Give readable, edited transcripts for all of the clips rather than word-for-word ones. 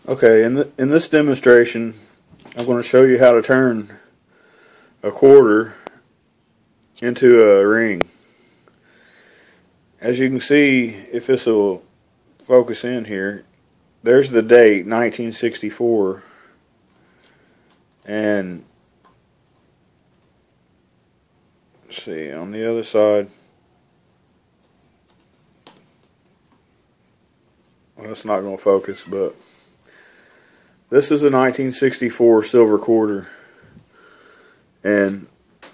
Okay, in this demonstration, I'm going to show you how to turn a quarter into a ring. As you can see, if this will focus in here, there's the date, 1964, and let's see, on the other side, well, it's not going to focus, but this is a 1964 silver quarter, and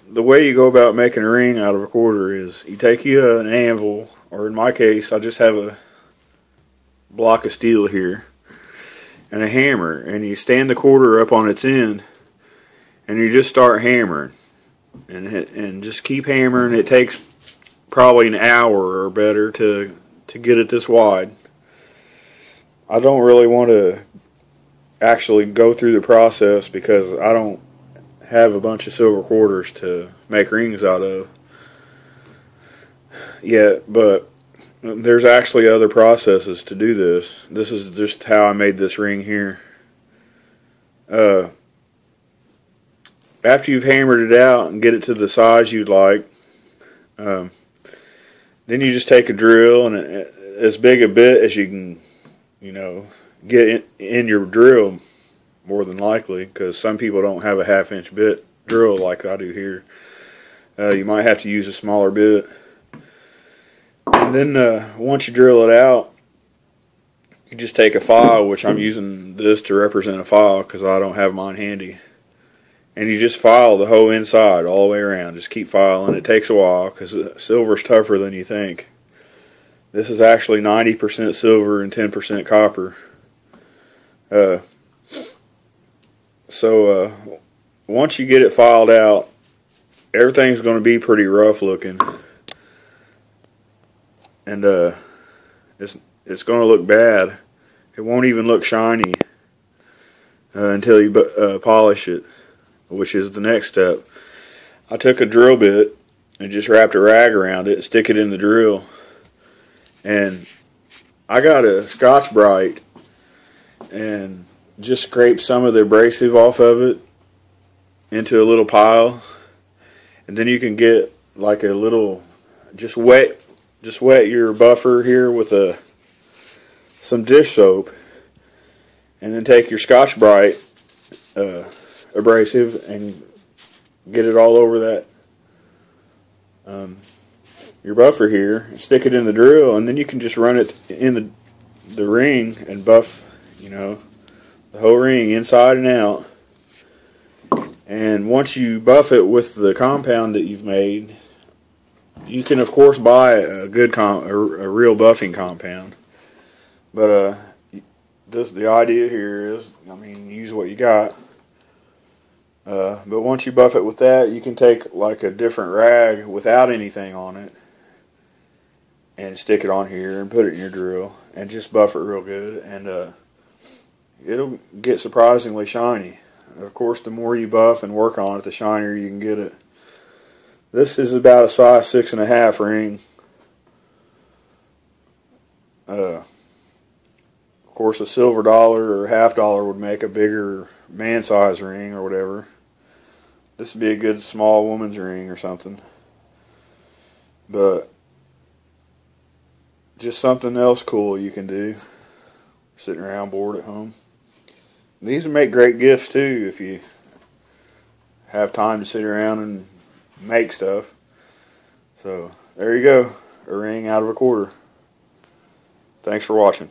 the way you go about making a ring out of a quarter is you take an anvil, or in my case, I just have a block of steel here, and a hammer, and you stand the quarter up on its end, and you just start hammering, and just keep hammering. It takes probably an hour or better to get it this wide. I don't really want to actually go through the process because I don't have a bunch of silver quarters to make rings out of yet, but there's actually other processes to do this. This is just how I made this ring here. After you've hammered it out and get it to the size you'd like, then you just take a drill and as big a bit as you can, get in your drill, more than likely, because some people don't have a half-inch bit drill like I do here. You might have to use a smaller bit. And then once you drill it out, you just take a file, which I'm using this to represent a file because I don't have mine handy. And you just file the whole inside all the way around. Just keep filing. It takes a while because silver's tougher than you think. This is actually 90% silver and 10% copper. So once you get it filed out, everything's going to be pretty rough looking, and it's going to look bad. It won't even look shiny until you polish it, which is the next step. I took a drill bit and just wrapped a rag around it and stick it in the drill, and I got a Scotch-Brite and just scrape some of the abrasive off of it into a little pile, and then you can get like a little, just wet your buffer here with some dish soap, and then take your Scotch-Brite abrasive and get it all over that your buffer here, and stick it in the drill, and then you can just run it in the ring and buff, the whole ring inside and out. And once you buff it with the compound that you've made, you can of course buy a real buffing compound. But the idea here is, use what you got. But once you buff it with that, you can take like a different rag without anything on it and stick it on here and put it in your drill and just buff it real good, and it'll get surprisingly shiny. Of course, the more you buff and work on it, the shinier you can get it. This is about a size 6.5 ring. Of course, a silver dollar or $half would make a bigger man-size ring or whatever. This would be a good small woman's ring or something. But just something else cool you can do sitting around bored at home. These would make great gifts too if you have time to sit around and make stuff. So there you go, a ring out of a quarter. Thanks for watching.